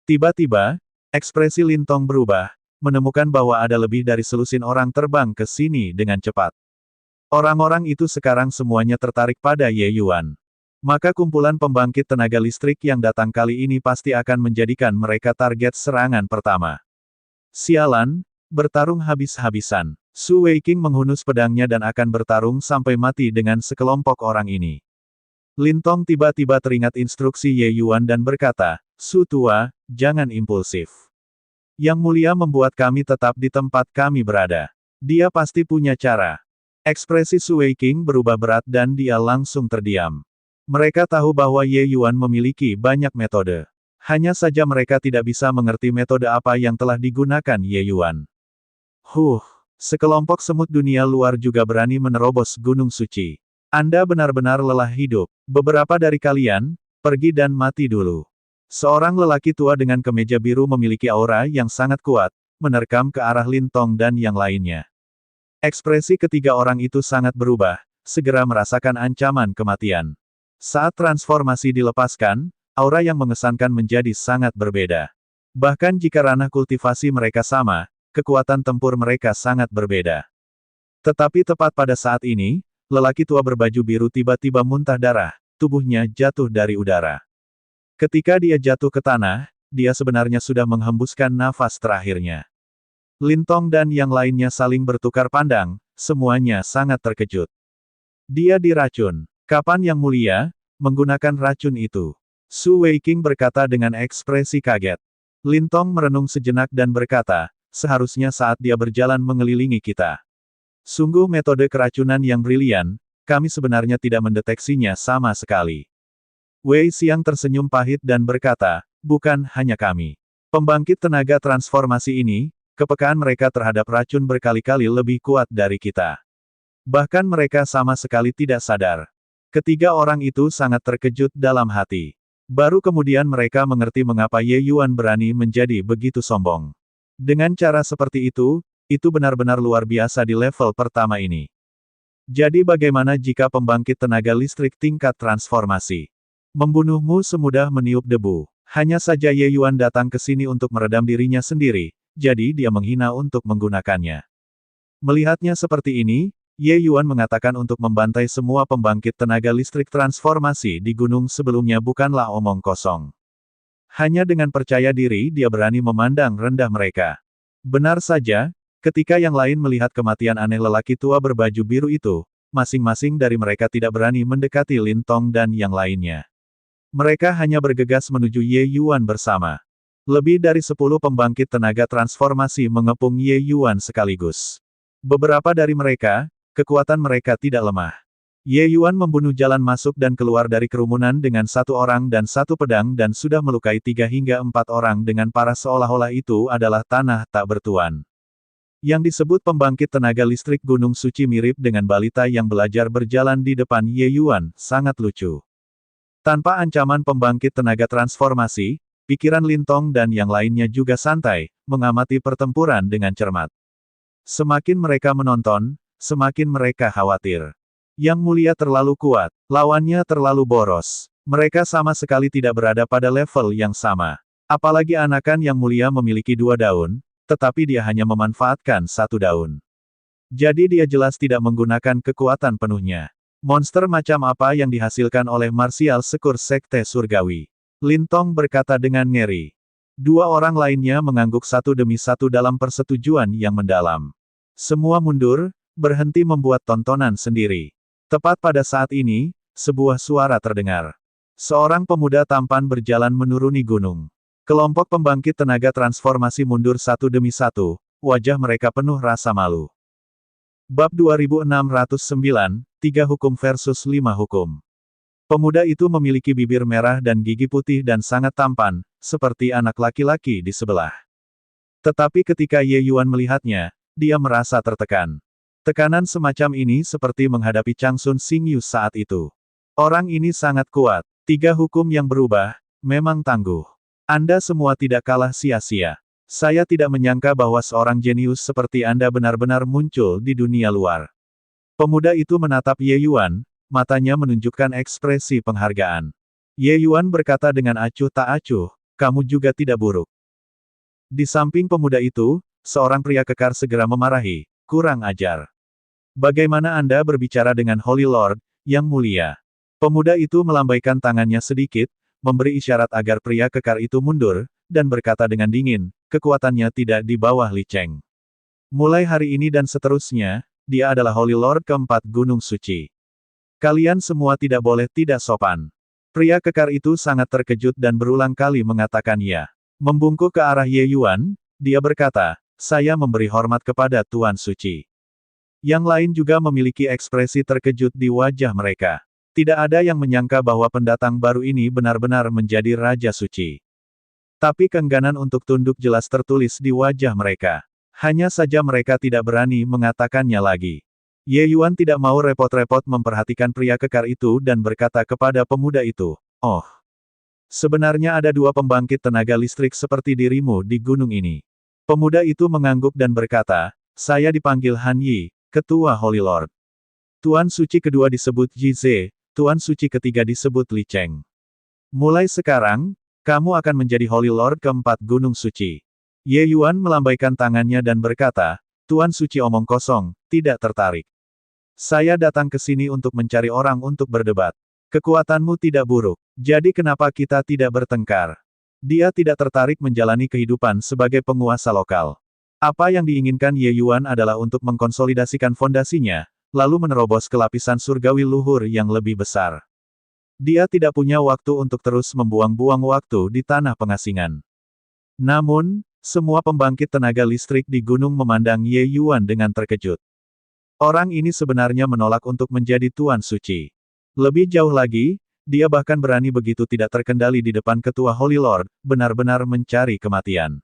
Tiba-tiba, ekspresi Lin Tong berubah, menemukan bahwa ada lebih dari selusin orang terbang ke sini dengan cepat. Orang-orang itu sekarang semuanya tertarik pada Ye Yuan. Maka kumpulan pembangkit tenaga listrik yang datang kali ini pasti akan menjadikan mereka target serangan pertama. Sialan, bertarung habis-habisan. Su Weiqing menghunus pedangnya dan akan bertarung sampai mati dengan sekelompok orang ini. Lin Tong tiba-tiba teringat instruksi Ye Yuan dan berkata, "Su tua, jangan impulsif. Yang mulia membuat kami tetap di tempat kami berada. Dia pasti punya cara." Ekspresi Su Weiqing berubah berat dan dia langsung terdiam. Mereka tahu bahwa Ye Yuan memiliki banyak metode. Hanya saja mereka tidak bisa mengerti metode apa yang telah digunakan Ye Yuan. Sekelompok semut dunia luar juga berani menerobos Gunung Suci. Anda benar-benar lelah hidup. Beberapa dari kalian, pergi dan mati dulu. Seorang lelaki tua dengan kemeja biru memiliki aura yang sangat kuat, menerkam ke arah Lin Tong dan yang lainnya. Ekspresi ketiga orang itu sangat berubah, segera merasakan ancaman kematian. Saat transformasi dilepaskan, aura yang mengesankan menjadi sangat berbeda. Bahkan jika ranah kultivasi mereka sama, kekuatan tempur mereka sangat berbeda. Tetapi tepat pada saat ini, lelaki tua berbaju biru tiba-tiba muntah darah, tubuhnya jatuh dari udara. Ketika dia jatuh ke tanah, dia sebenarnya sudah menghembuskan nafas terakhirnya. Lin Tong dan yang lainnya saling bertukar pandang, semuanya sangat terkejut. Dia diracun. Kapan yang mulia, menggunakan racun itu? Su Weiqing berkata dengan ekspresi kaget. Lin Tong merenung sejenak dan berkata, seharusnya saat dia berjalan mengelilingi kita. Sungguh metode keracunan yang brilian, kami sebenarnya tidak mendeteksinya sama sekali. Wei Xiang tersenyum pahit dan berkata, bukan hanya kami. Pembangkit tenaga transformasi ini, kepekaan mereka terhadap racun berkali-kali lebih kuat dari kita. Bahkan mereka sama sekali tidak sadar. Ketiga orang itu sangat terkejut dalam hati. Baru kemudian mereka mengerti mengapa Ye Yuan berani menjadi begitu sombong. Dengan cara seperti itu benar-benar luar biasa di level pertama ini. Jadi bagaimana jika pembangkit tenaga listrik tingkat transformasi membunuhmu semudah meniup debu? Hanya saja Ye Yuan datang ke sini untuk meredam dirinya sendiri, jadi dia menghina untuk menggunakannya. Melihatnya seperti ini, Ye Yuan mengatakan untuk membantai semua pembangkit tenaga listrik transformasi di gunung sebelumnya bukanlah omong kosong. Hanya dengan percaya diri dia berani memandang rendah mereka. Benar saja, ketika yang lain melihat kematian aneh lelaki tua berbaju biru itu, masing-masing dari mereka tidak berani mendekati Lin Tong dan yang lainnya. Mereka hanya bergegas menuju Ye Yuan bersama. Lebih dari 10 pembangkit tenaga transformasi mengepung Ye Yuan sekaligus. Beberapa dari mereka, kekuatan mereka tidak lemah. Ye Yuan membunuh jalan masuk dan keluar dari kerumunan dengan 1 orang dan 1 pedang dan sudah melukai 3 hingga 4 orang dengan parah seolah-olah itu adalah tanah tak bertuan. Yang disebut pembangkit tenaga listrik Gunung Suci mirip dengan balita yang belajar berjalan di depan Ye Yuan, sangat lucu. Tanpa ancaman pembangkit tenaga transformasi, pikiran Lin Tong dan yang lainnya juga santai, mengamati pertempuran dengan cermat. Semakin mereka menonton, semakin mereka khawatir. Yang mulia terlalu kuat, lawannya terlalu boros. Mereka sama sekali tidak berada pada level yang sama. Apalagi anakan yang mulia memiliki 2 daun, tetapi dia hanya memanfaatkan 1 daun. Jadi dia jelas tidak menggunakan kekuatan penuhnya. Monster macam apa yang dihasilkan oleh martial sekur Sekte Surgawi? Lintong berkata dengan ngeri. Dua orang lainnya mengangguk satu demi satu dalam persetujuan yang mendalam. Semua mundur, berhenti membuat tontonan sendiri. Tepat pada saat ini, sebuah suara terdengar. Seorang pemuda tampan berjalan menuruni gunung. Kelompok pembangkit tenaga transformasi mundur satu demi satu, wajah mereka penuh rasa malu. Bab 2609, 3 hukum versus 5 hukum. Pemuda itu memiliki bibir merah dan gigi putih dan sangat tampan, seperti anak laki-laki di sebelah. Tetapi ketika Ye Yuan melihatnya, dia merasa tertekan. Tekanan semacam ini seperti menghadapi Changsun Xingyu saat itu. Orang ini sangat kuat. 3 hukum yang berubah, memang tangguh. Anda semua tidak kalah sia-sia. Saya tidak menyangka bahwa seorang jenius seperti Anda benar-benar muncul di dunia luar. Pemuda itu menatap Ye Yuan, matanya menunjukkan ekspresi penghargaan. Ye Yuan berkata dengan acuh tak acuh, kamu juga tidak buruk. Di samping pemuda itu, seorang pria kekar segera memarahi, kurang ajar. Bagaimana Anda berbicara dengan Holy Lord, yang mulia? Pemuda itu melambaikan tangannya sedikit, memberi isyarat agar pria kekar itu mundur, dan berkata dengan dingin, kekuatannya tidak di bawah Li Cheng. Mulai hari ini dan seterusnya, dia adalah Holy Lord keempat Gunung Suci. Kalian semua tidak boleh tidak sopan. Pria kekar itu sangat terkejut dan berulang kali mengatakan ya. Membungkuk ke arah Ye Yuan, dia berkata, saya memberi hormat kepada Tuan Suci. Yang lain juga memiliki ekspresi terkejut di wajah mereka. Tidak ada yang menyangka bahwa pendatang baru ini benar-benar menjadi Raja Suci. Tapi keengganan untuk tunduk jelas tertulis di wajah mereka. Hanya saja mereka tidak berani mengatakannya lagi. Ye Yuan tidak mau repot-repot memperhatikan pria kekar itu dan berkata kepada pemuda itu, oh. Sebenarnya ada 2 pembangkit tenaga listrik seperti dirimu di gunung ini. Pemuda itu mengangguk dan berkata, saya dipanggil Han Yi, Ketua Holy Lord. Tuan Suci kedua disebut Ji Ze, Tuan Suci ketiga disebut Li Cheng. Mulai sekarang, kamu akan menjadi Holy Lord keempat Gunung Suci. Ye Yuan melambaikan tangannya dan berkata, Tuan Suci omong kosong, tidak tertarik. Saya datang ke sini untuk mencari orang untuk berdebat. Kekuatanmu tidak buruk, jadi kenapa kita tidak bertengkar? Dia tidak tertarik menjalani kehidupan sebagai penguasa lokal. Apa yang diinginkan Ye Yuan adalah untuk mengkonsolidasikan fondasinya, lalu menerobos ke lapisan surgawi luhur yang lebih besar. Dia tidak punya waktu untuk terus membuang-buang waktu di tanah pengasingan. Namun, semua pembangkit tenaga listrik di gunung memandang Ye Yuan dengan terkejut. Orang ini sebenarnya menolak untuk menjadi Tuan Suci. Lebih jauh lagi, dia bahkan berani begitu tidak terkendali di depan Ketua Holy Lord, benar-benar mencari kematian.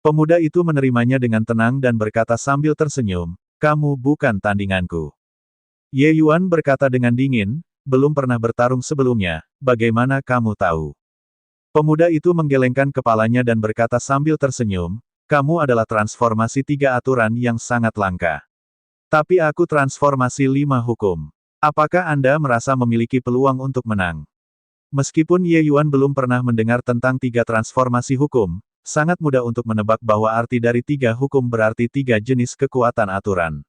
Pemuda itu menerimanya dengan tenang dan berkata sambil tersenyum, kamu bukan tandinganku. Ye Yuan berkata dengan dingin, belum pernah bertarung sebelumnya, bagaimana kamu tahu? Pemuda itu menggelengkan kepalanya dan berkata sambil tersenyum, kamu adalah transformasi 3 aturan yang sangat langka. Tapi aku transformasi 5 hukum. Apakah Anda merasa memiliki peluang untuk menang? Meskipun Ye Yuan belum pernah mendengar tentang 3 transformasi hukum, sangat mudah untuk menebak bahwa arti dari 3 hukum berarti 3 jenis kekuatan aturan.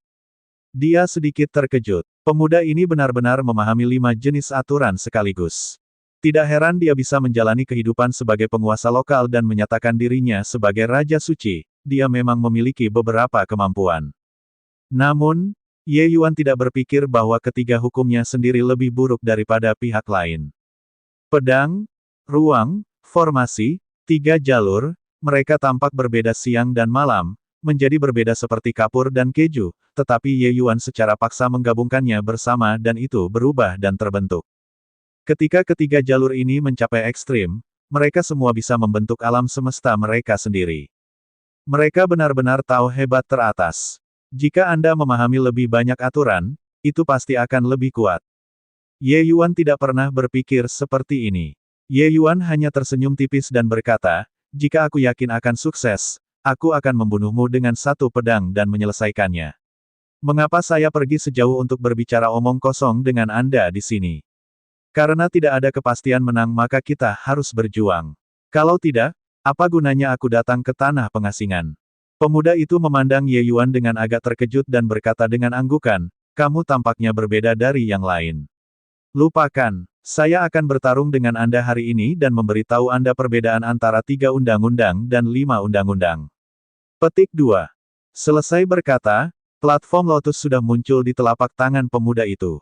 Dia sedikit terkejut. Pemuda ini benar-benar memahami 5 jenis aturan sekaligus. Tidak heran dia bisa menjalani kehidupan sebagai penguasa lokal dan menyatakan dirinya sebagai Raja Suci, dia memang memiliki beberapa kemampuan. Namun, Ye Yuan tidak berpikir bahwa ketiga hukumnya sendiri lebih buruk daripada pihak lain. Pedang, ruang, formasi, 3 jalur, mereka tampak berbeda siang dan malam, menjadi berbeda seperti kapur dan keju, tetapi Ye Yuan secara paksa menggabungkannya bersama dan itu berubah dan terbentuk. Ketika ketiga jalur ini mencapai ekstrim, mereka semua bisa membentuk alam semesta mereka sendiri. Mereka benar-benar tahu hebat teratas. Jika Anda memahami lebih banyak aturan, itu pasti akan lebih kuat. Ye Yuan tidak pernah berpikir seperti ini. Ye Yuan hanya tersenyum tipis dan berkata, jika aku yakin akan sukses, aku akan membunuhmu dengan 1 pedang dan menyelesaikannya. Mengapa saya pergi sejauh untuk berbicara omong kosong dengan Anda di sini? Karena tidak ada kepastian menang maka kita harus berjuang. Kalau tidak, apa gunanya aku datang ke tanah pengasingan? Pemuda itu memandang Ye Yuan dengan agak terkejut dan berkata dengan anggukan, kamu tampaknya berbeda dari yang lain. Lupakan, saya akan bertarung dengan Anda hari ini dan memberitahu Anda perbedaan antara 3 undang-undang dan 5 undang-undang. Petik 2. Selesai berkata, platform lotus sudah muncul di telapak tangan pemuda itu.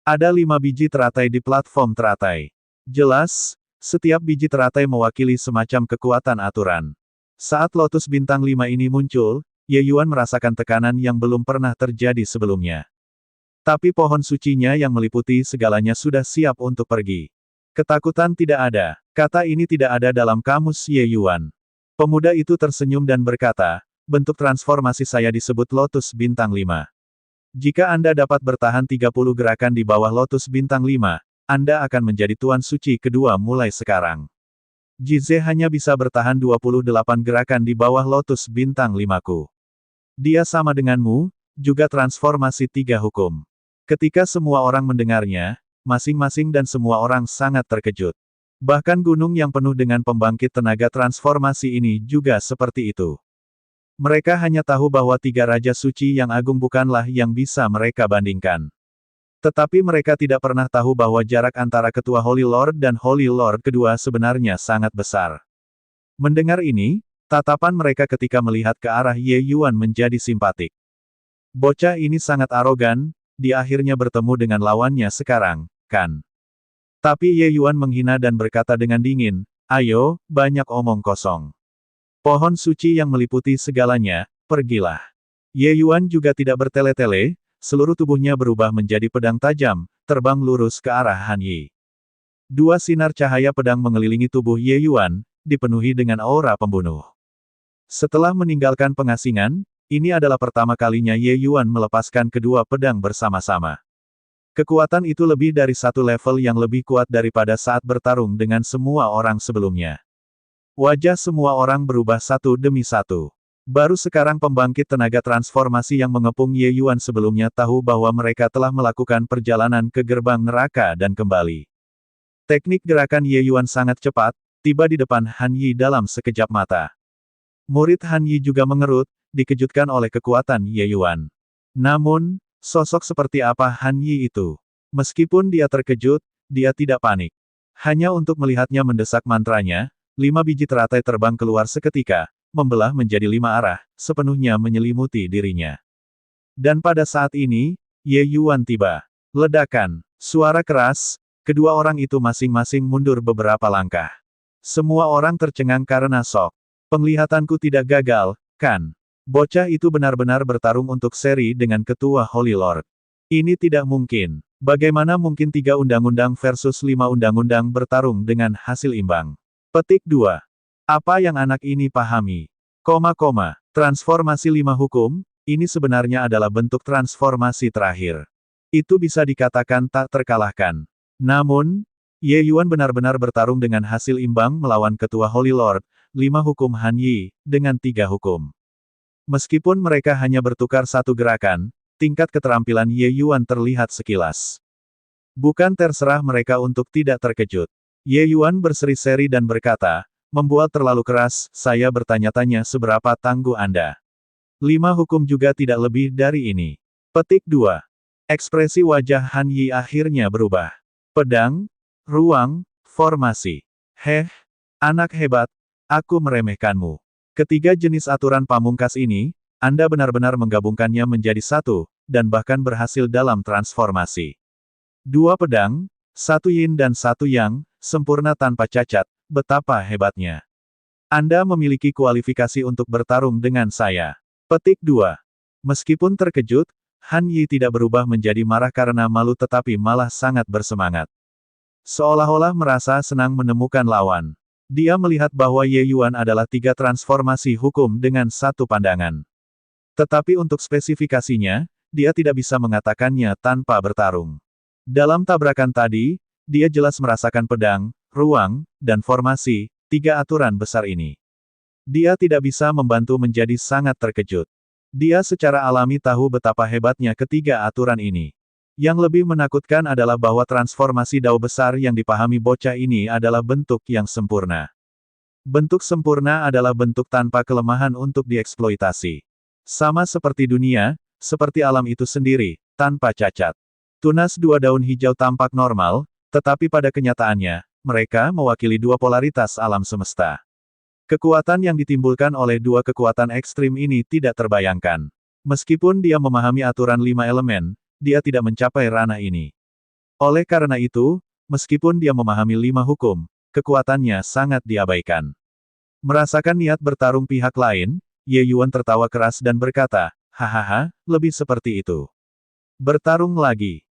Ada 5 biji teratai di platform teratai. Jelas, setiap biji teratai mewakili semacam kekuatan aturan. Saat lotus bintang 5 ini muncul, Ye Yuan merasakan tekanan yang belum pernah terjadi sebelumnya. Tapi pohon sucinya yang meliputi segalanya sudah siap untuk pergi. Ketakutan tidak ada. Kata ini tidak ada dalam kamus Ye Yuan. Pemuda itu tersenyum dan berkata, bentuk transformasi saya disebut lotus bintang 5. Jika Anda dapat bertahan 30 gerakan di bawah lotus bintang 5, Anda akan menjadi tuan suci kedua mulai sekarang. Jize hanya bisa bertahan 28 gerakan di bawah lotus bintang 5-ku. Dia sama denganmu, juga transformasi 3 hukum. Ketika semua orang mendengarnya, masing-masing dan semua orang sangat terkejut. Bahkan gunung yang penuh dengan pembangkit tenaga transformasi ini juga seperti itu. Mereka hanya tahu bahwa 3 Raja Suci yang agung bukanlah yang bisa mereka bandingkan. Tetapi mereka tidak pernah tahu bahwa jarak antara ketua Holy Lord dan Holy Lord kedua sebenarnya sangat besar. Mendengar ini, tatapan mereka ketika melihat ke arah Ye Yuan menjadi simpatik. Bocah ini sangat arogan, dia akhirnya bertemu dengan lawannya sekarang, kan? Tapi Ye Yuan menghina dan berkata dengan dingin, ayo, banyak omong kosong. Pohon suci yang meliputi segalanya, pergilah. Ye Yuan juga tidak bertele-tele, seluruh tubuhnya berubah menjadi pedang tajam, terbang lurus ke arah Han Yi. 2 sinar cahaya pedang mengelilingi tubuh Ye Yuan, dipenuhi dengan aura pembunuh. Setelah meninggalkan pengasingan, ini adalah pertama kalinya Ye Yuan melepaskan kedua pedang bersama-sama. Kekuatan itu lebih dari 1 level yang lebih kuat daripada saat bertarung dengan semua orang sebelumnya. Wajah semua orang berubah satu demi satu. Baru sekarang pembangkit tenaga transformasi yang mengepung Ye Yuan sebelumnya tahu bahwa mereka telah melakukan perjalanan ke gerbang neraka dan kembali. Teknik gerakan Ye Yuan sangat cepat, tiba di depan Han Yi dalam sekejap mata. Murid Han Yi juga mengerut, dikejutkan oleh kekuatan Ye Yuan. Namun, sosok seperti apa Han Yi itu? Meskipun dia terkejut, dia tidak panik. Hanya untuk melihatnya mendesak mantranya, 5 biji teratai terbang keluar seketika, membelah menjadi 5 arah, sepenuhnya menyelimuti dirinya. Dan pada saat ini, Ye Yuan tiba. Ledakan. Suara keras, kedua orang itu masing-masing mundur beberapa langkah. Semua orang tercengang karena shock. Penglihatanku tidak gagal, kan? Bocah itu benar-benar bertarung untuk seri dengan ketua Holy Lord. Ini tidak mungkin. Bagaimana mungkin 3 undang-undang versus 5 undang-undang bertarung dengan hasil imbang? Petik 2. Apa yang anak ini pahami? Transformasi 5 hukum, ini sebenarnya adalah bentuk transformasi terakhir. Itu bisa dikatakan tak terkalahkan. Namun, Ye Yuan benar-benar bertarung dengan hasil imbang melawan ketua Holy Lord, 5 hukum Han Yi, dengan 3 hukum. Meskipun mereka hanya bertukar 1 gerakan, tingkat keterampilan Ye Yuan terlihat sekilas. Bukan terserah mereka untuk tidak terkejut. Ye Yuan berseri-seri dan berkata, membuat terlalu keras, saya bertanya-tanya seberapa tangguh Anda. 5 hukum juga tidak lebih dari ini. Petik 2. Ekspresi wajah Han Yi akhirnya berubah. Pedang, ruang, formasi. Heh, anak hebat, aku meremehkanmu. Ketiga jenis aturan pamungkas ini, Anda benar-benar menggabungkannya menjadi satu, dan bahkan berhasil dalam transformasi. 2 pedang, 1 yin dan 1 yang, sempurna tanpa cacat. Betapa hebatnya. Anda memiliki kualifikasi untuk bertarung dengan saya. Petik 2. Meskipun terkejut, Han Yi tidak berubah menjadi marah karena malu tetapi malah sangat bersemangat. Seolah-olah merasa senang menemukan lawan. Dia melihat bahwa Ye Yuan adalah 3 transformasi hukum dengan 1 pandangan. Tetapi untuk spesifikasinya, dia tidak bisa mengatakannya tanpa bertarung. Dalam tabrakan tadi, dia jelas merasakan pedang, ruang, dan formasi, 3 aturan besar ini. Dia tidak bisa membantu menjadi sangat terkejut. Dia secara alami tahu betapa hebatnya ketiga aturan ini. Yang lebih menakutkan adalah bahwa transformasi dao besar yang dipahami bocah ini adalah bentuk yang sempurna. Bentuk sempurna adalah bentuk tanpa kelemahan untuk dieksploitasi. Sama seperti dunia, seperti alam itu sendiri, tanpa cacat. Tunas dua daun hijau tampak normal, tetapi pada kenyataannya, mereka mewakili dua polaritas alam semesta. Kekuatan yang ditimbulkan oleh dua kekuatan ekstrim ini tidak terbayangkan. Meskipun dia memahami aturan 5 elemen, dia tidak mencapai ranah ini. Oleh karena itu, meskipun dia memahami 5 hukum, kekuatannya sangat diabaikan. Merasakan niat bertarung pihak lain, Ye Yuan tertawa keras dan berkata, hahaha, lebih seperti itu. Bertarung lagi.